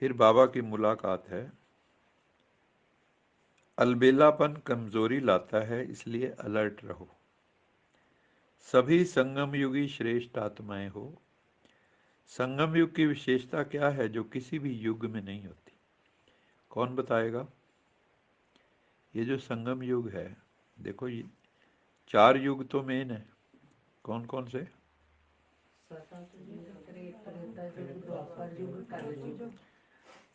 फिर बाबा की मुलाकात है। अलबेलापन कमजोरी लाता है, इसलिए अलर्ट रहो। सभी संगम युगी श्रेष्ठ आत्माएं हो। संगम युग की विशेषता क्या है जो किसी भी युग में नहीं होती? कौन बताएगा? ये जो संगम युग है, देखो ये 4 युग तो मेन है। कौन कौन से?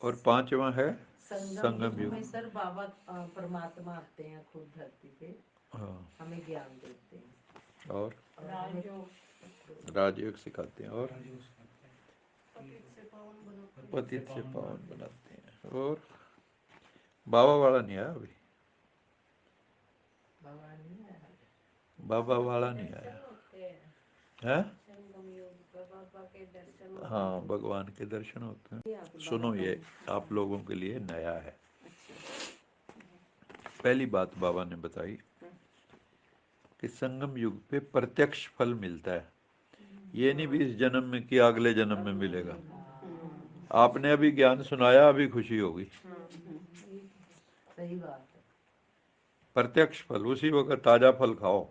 और 5वां है संगम संगम युग युग। में सर बाबा परमात्मा आते हैं खुद धरती पे, हाँ, हमें ज्ञान देते हैं और राजयोग राजयोग सिखाते हैं, और पतित से पावन बनाते हैं। पतित से पावन बनाते हैं। और बाबा वाला नहीं आया अभी, बाबा नहीं आया। बाबा वाला नहीं आया है। संगम युग पर बाबा के दर्शन हाँ, भगवान के दर्शन होते हैं। सुनो, ये आप लोगों के लिए नया है। पहली बात बाबा ने बताई कि संगम युग पे प्रत्यक्ष फल मिलता है। ये नहीं भी इस जन्म में कि अगले जन्म में मिलेगा। आपने अभी ज्ञान सुनाया, अभी खुशी होगी। सही बात है। प्रत्यक्ष फल उसी वक्त ताजा फल खाओ।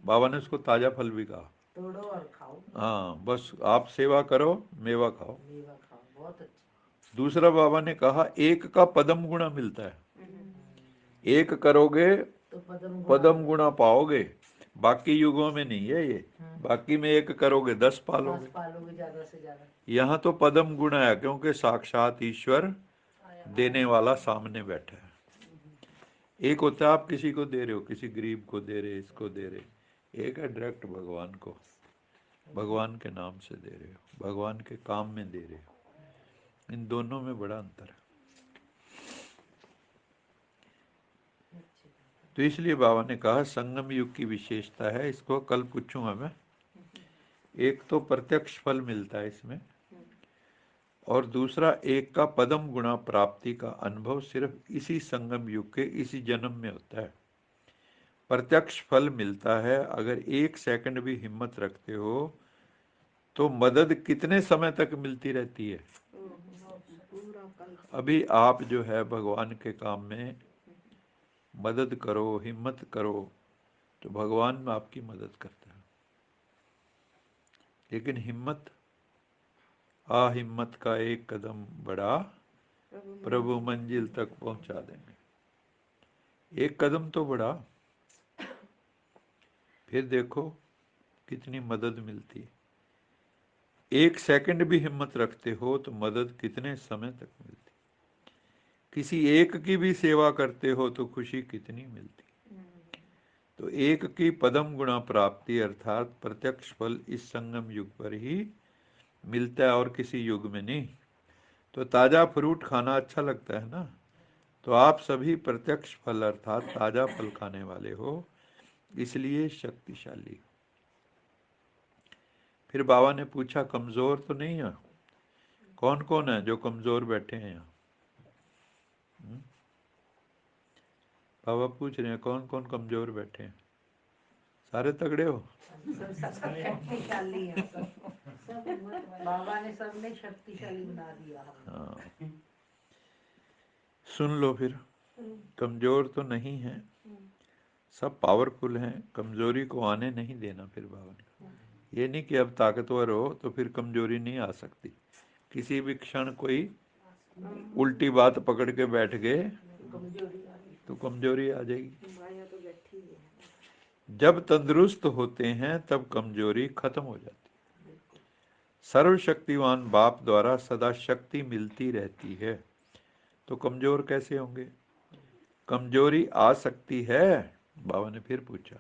बाबा ने उसको ताजा फल भी कहा। तोड़ो और खाओ। हाँ, बस आप सेवा करो, मेवा खाओ। मेवा खाओ, बहुत अच्छा। दूसरा बाबा ने कहा एक का पदम गुणा मिलता है। एक करोगे तो पदम गुणा पाओगे। बाकी युगों में नहीं है ये। बाकी में एक करोगे 10 पालोगे। पालोगे ज्यादा से ज्यादा। यहाँ तो पदम गुणा है, क्योंकि साक्षात ईश्वर देने वाला सामने बैठा है। एक होता है आप किसी को दे रहे हो, किसी गरीब को दे रहे, इसको दे रहे। एक है डायरेक्ट भगवान को, भगवान के नाम से दे रहे हो, भगवान के काम में दे रहे हो। इन दोनों में बड़ा अंतर है। तो इसलिए बाबा ने कहा संगम युग की विशेषता है, इसको कल पूछूंगा मैं। एक तो प्रत्यक्ष फल मिलता है इसमें, और दूसरा एक का पदम गुणा प्राप्ति का अनुभव सिर्फ इसी संगम युग के इसी जन्म में होता है। प्रत्यक्ष फल मिलता है। अगर 1 सेकंड भी हिम्मत रखते हो तो मदद कितने समय तक मिलती रहती है? अभी आप जो है भगवान के काम में मदद करो, हिम्मत करो, तो भगवान में आपकी मदद करता है। लेकिन हिम्मत, हिम्मत का एक कदम बढ़ा, प्रभु मंजिल तक पहुंचा देंगे। एक कदम तो बढ़ा, फिर देखो कितनी मदद मिलती है। 1 सेकंड भी हिम्मत रखते हो तो मदद कितने समय तक मिलती। किसी एक की भी सेवा करते हो तो खुशी कितनी मिलती। तो एक की पदम गुणा प्राप्ति अर्थात प्रत्यक्ष फल इस संगम युग पर ही मिलता है, और किसी युग में नहीं। तो ताजा फ्रूट खाना अच्छा लगता है ना, तो आप सभी प्रत्यक्ष फल अर्थात ताजा फल खाने वाले हो, इसलिए शक्तिशाली हो। फिर बाबा ने पूछा कमजोर तो नहीं है? कौन कौन है जो कमजोर बैठे हैं यहाँ? बाबा पूछ रहे हैं कौन कौन कमजोर बैठे हैं? सारे तगड़े हो? सब शक्तिशाली है सब बाबा ने सबने शक्तिशाली बना दिया हमें। हाँ, सुन लो फिर। कमजोर तो नहीं है, सब पावरफुल हैं। कमजोरी को आने नहीं देना। फिर बाबा ने, ये नहीं कि अब ताकतवर हो तो फिर कमजोरी नहीं आ सकती। किसी भी क्षण कोई उल्टी बात पकड़ के बैठ गए तो कमजोरी आ जाएगी। माया तो बैठी है। जब तंदुरुस्त होते हैं तब कमजोरी खत्म हो जाती। सर्वशक्तिवान बाप द्वारा सदा शक्ति मिलती रहती है, तो कमजोर कैसे होंगे? कमजोरी आ सकती है? बाबा ने फिर पूछा,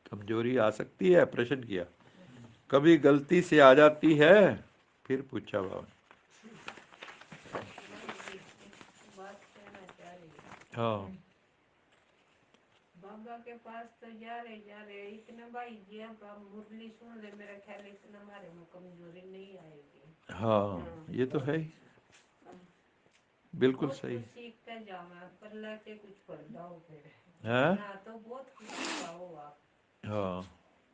कमजोरी आ सकती है? प्रश्न किया। कभी गलती से आ जाती है? फिर पूछा बाबा ने। बात कहना चाह रही है। हाँ, बाबा के पास तो जा रहे इतने भाई जी अब मुरली सुन ले, मेरा ख्याल इतना हमारे में कमजोरी नहीं आएगी। हाँ, ये तो है ही, बिल्कुल सही सीखते जाना पर लेके कुछ कर दो फिर है। ना तो बहुत कुछ सिखाओ आप। हाँ,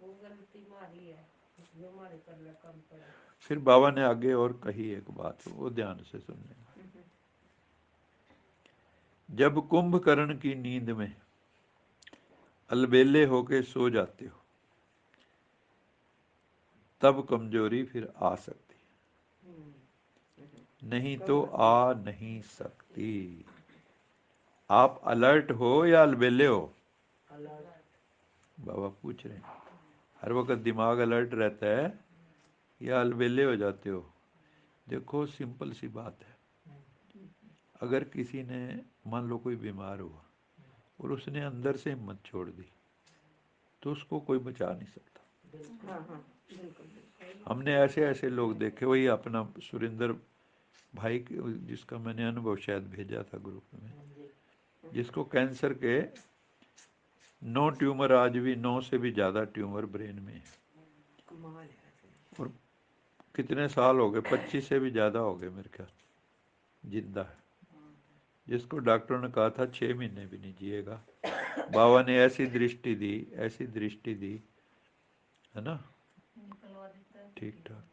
वो गलती मारी है जो हमारे कर ले कम पड़े। फिर बाबा ने आगे और कही एक बात, वो ध्यान से सुनने। जब कुंभकर्ण की नींद में अलबेले होके सो जाते हो तब कमजोरी फिर आ सकती है, नहीं तो आ नहीं सकती। आप अलर्ट हो या अलबेले हो? बाबा पूछ रहे हैं, हर वक्त दिमाग अलर्ट रहता है या अलबेले हो जाते हो? देखो सिंपल सी बात है, अगर किसी ने मान लो कोई बीमार हुआ और उसने अंदर से हिम्मत छोड़ दी तो उसको कोई बचा नहीं सकता। हमने ऐसे ऐसे लोग देखे, वही अपना सुरेंद्र भाई जिसका मैंने अनुभव शायद भेजा था ग्रुप में, जिसको कैंसर के 9 ट्यूमर, आज भी 9 से भी ज़्यादा ट्यूमर ब्रेन में है, और कितने साल हो गए, 25 से भी ज़्यादा हो गए मेरे ख्याल, जिंदा है। जिसको डॉक्टरों ने कहा था 6 महीने भी नहीं जिएगा, बाबा ने ऐसी दृष्टि दी, ऐसी दृष्टि दी, है ना, ठीक ठाक।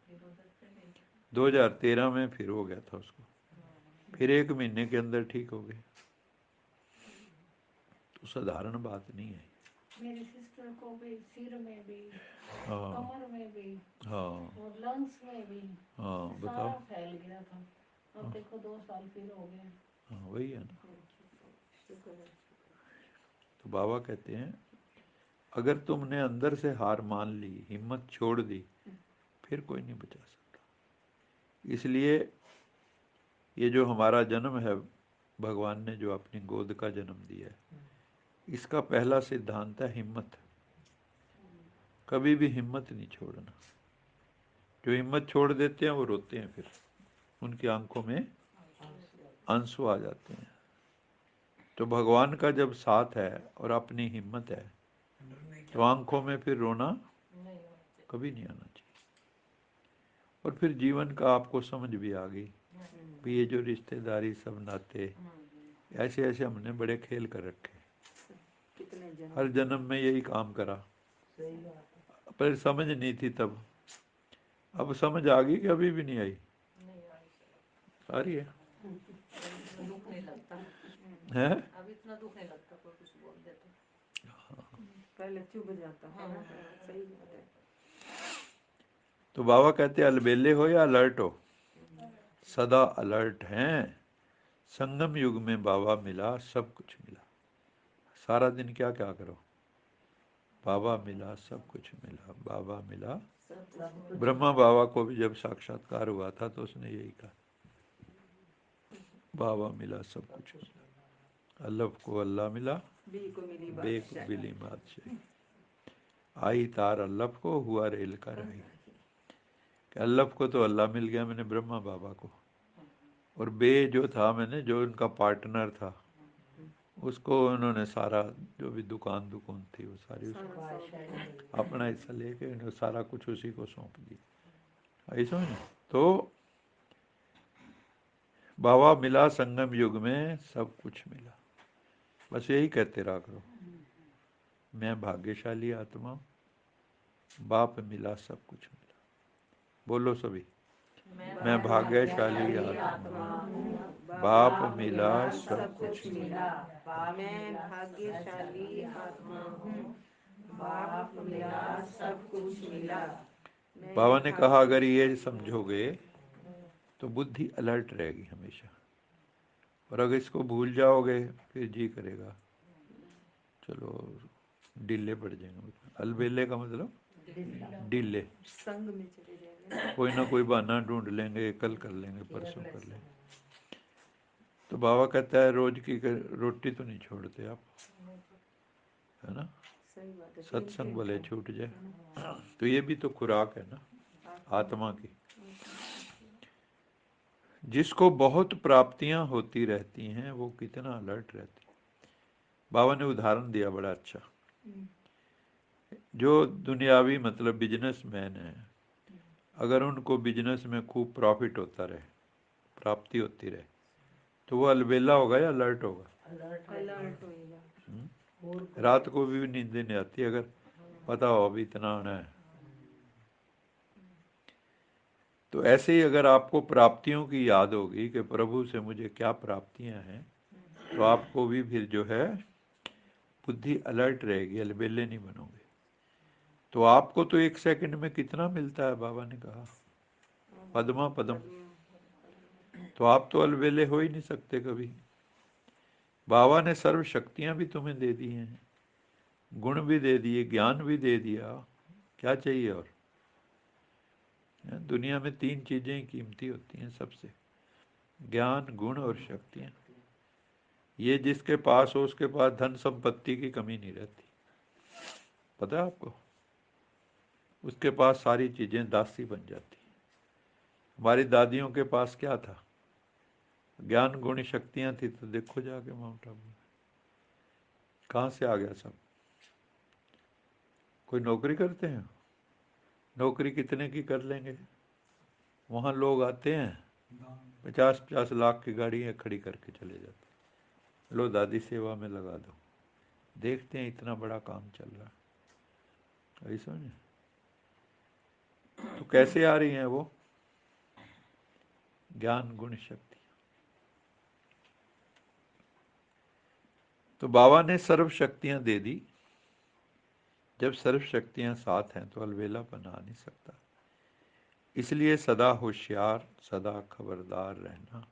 2013 में फिर हो गया था उसको, फिर 1 महीने के अंदर ठीक हो गए। तो साधारण बात नहीं है। मेरी सिस्टर को भी सिर में भी, हाँ कमर में भी, हाँ और लंग्स में भी, हाँ, बताओ। सारा फैल गया था। अब देखो 2 साल फिर हो गए। हाँ वही है ना। तो बाबा कहते हैं अगर तुमने अंदर से हार मान ली, हिम्मत छोड़ दी, फिर कोई नहीं बचा सकता। इसलिए ये जो हमारा जन्म है, भगवान ने जो अपनी गोद का जन्म दिया है, इसका पहला सिद्धांत है हिम्मत। कभी भी हिम्मत नहीं छोड़ना। जो हिम्मत छोड़ देते हैं वो रोते हैं, फिर उनकी आंखों में आंसू आ जाते हैं। तो भगवान का जब साथ है और अपनी हिम्मत है तो आंखों में फिर रोना कभी नहीं आना चाहिए। और फिर जीवन का आपको समझ भी आ गई भी, ये जो रिश्तेदारी सब नाते ऐसे ऐसे हमने बड़े खेल कर रखे, हर जन्म में यही काम करा, पर समझ नहीं थी तब। अब समझ आ गई कि अभी भी नहीं आई? आ रही है? दुख नहीं लगता है? अब, इतना दुख नहीं लगता कोई कुछ बोल दे तो। पहले चुभ जाता है ना। सही बात है। तो बाबा कहते अलबेले हो या अलर्ट हो? सदा अलर्ट हैं। संगम युग में बाबा मिला, सब कुछ मिला। सारा दिन क्या क्या करो, बाबा मिला, सब कुछ मिला, बाबा मिला। ब्रह्मा बाबा को भी जब साक्षात्कार हुआ था तो उसने यही कहा, बाबा मिला, सब कुछ मिला। अल्लाह को अल्लाह मिला, बे को बिली बादशाही। आई तार अल्लाह को, हुआ रेल का राही। अल्लाह को तो अल्लाह मिल गया मैंने ब्रह्मा बाबा को, और बे जो था मैंने, जो उनका पार्टनर था, उसको उन्होंने सारा जो भी दुकान थी वो सारी उसको अपना हिस्सा लेके सारा कुछ उसी को सौंप दिया। ऐसा है। तो बाबा मिला संगम युग में, सब कुछ मिला। बस यही कहते रहा करो, मैं भाग्यशाली आत्मा, बाप मिला, सब कुछ मिला। बोलो सभी, मैं भाग्यशाली आत्मा, बाप मिला, सब कुछ मिला। मैं भाग्यशाली आत्मा हूँ, बाप मिला, सब कुछ मिला। बाबा ने कहा अगर ये समझोगे तो बुद्धि अलर्ट रहेगी हमेशा, और अगर इसको भूल जाओगे फिर जी करेगा चलो डिले पड़ जाएंगे। अलबेले का मतलब डिले, संग में चले जाएंगे। कोई ना कोई बहाना ढूंढ लेंगे, कल कर लेंगे, परसों कर लेंगे। तो बाबा कहता है रोज की रोटी तो नहीं छोड़ते आप, है ना। सत्संग भले छूट जाए तो ये भी तो खुराक है ना आत्मा की। जिसको बहुत प्राप्तियां होती रहती हैं वो कितना अलर्ट रहती है। बाबा ने उदाहरण दिया बड़ा अच्छा, जो दुनियावी मतलब बिजनेसमैन है, अगर उनको बिजनेस में खूब प्रॉफिट होता रहे, प्राप्ति होती रहे, तो वो अलबेला होगा या अलर्ट होगा? अलर्ट होएगा। रात को भी नींद नहीं आती अगर पता हो अभी इतना आना है, तो ऐसे ही अगर आपको प्राप्तियों की याद होगी कि प्रभु से मुझे क्या प्राप्तियां हैं, तो आपको भी फिर जो है बुद्धि अलर्ट रहेगी, अलबेले नहीं बनोगे। तो आपको तो 1 सेकंड में कितना मिलता है, बाबा ने कहा पद्मा पदम। तो आप तो अलबेले हो ही नहीं सकते कभी। बाबा ने सर्व शक्तियां भी तुम्हें दे दी हैं, गुण भी दे दिए, ज्ञान भी दे दिया, क्या चाहिए और? दुनिया में 3 चीजें ही कीमती होती हैं सबसे, ज्ञान, गुण और शक्तियां। ये जिसके पास हो उसके पास धन संपत्ति की कमी नहीं रहती, पता है आपको? उसके पास सारी चीजें दासी बन जाती। हमारी दादियों के पास क्या था? ज्ञान गुण शक्तियां थी। तो देखो जाके माउंट आबू में कहाँ से आ गया सब। कोई नौकरी करते हैं, नौकरी कितने की कर लेंगे? वहाँ लोग आते हैं 50-50 लाख की गाड़ियाँ खड़ी करके चले जाते, लो दादी सेवा में लगा दो। देखते हैं इतना बड़ा काम चल रहा है, ऐसा नहीं। तो कैसे आ रही हैं वो? ज्ञान गुण शक्ति। तो बाबा ने सर्व शक्तियां दे दी। जब सर्व शक्तियां साथ हैं तो अलवेलापन आ नहीं सकता। इसलिए सदा होशियार, सदा खबरदार रहना।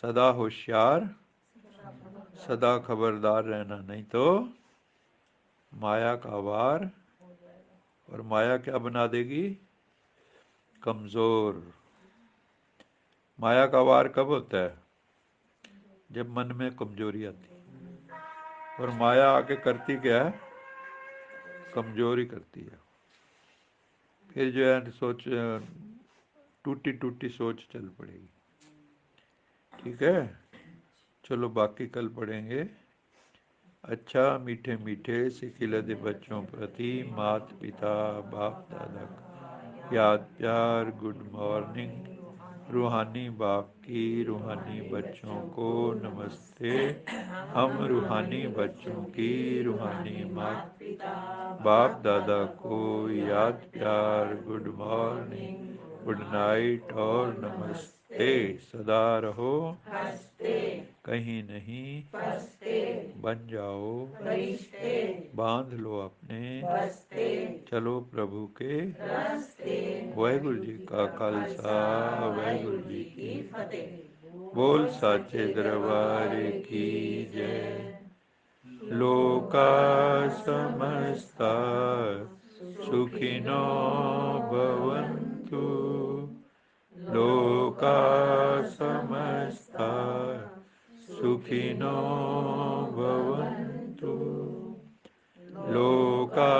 सदा होशियार, सदा खबरदार रहना, नहीं तो माया का वार। और माया क्या बना देगी? कमजोर। माया का वार कब होता है? जब मन में कमजोरी आती। और माया आके करती क्या है? कमजोरी करती है। फिर जो है सोच, टूटी टूटी सोच चल पड़ेगी। ठीक है, चलो बाकी कल पढ़ेंगे। अच्छा मीठे मीठे सिखिलद बच्चों प्रति मात पिता बाप दादा का याद प्यार, गुड मॉर्निंग। रूहानी बाप की रूहानी बच्चों को नमस्ते। हम रूहानी बच्चों की रूहानी मात बाप दादा को याद प्यार, गुड मॉर्निंग, गुड नाइट और नमस्ते। सदा रहो कहीं नहीं बन जाओ, बांध लो अपने, चलो प्रभु के वाहेगुरु जी का खालसा, वाहेगुरु जी की फतेह। बोल साचे दरबार की जय। लोका समस्ता सुखिनो भवन्तु। लोका समस्ता सुखिनो भवन्तु। लोका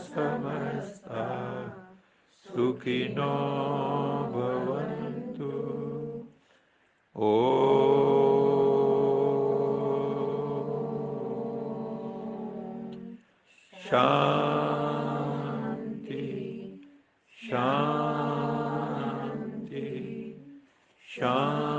समस्ता सुखिनो भवन्तु। ओ शांति शांति शांति।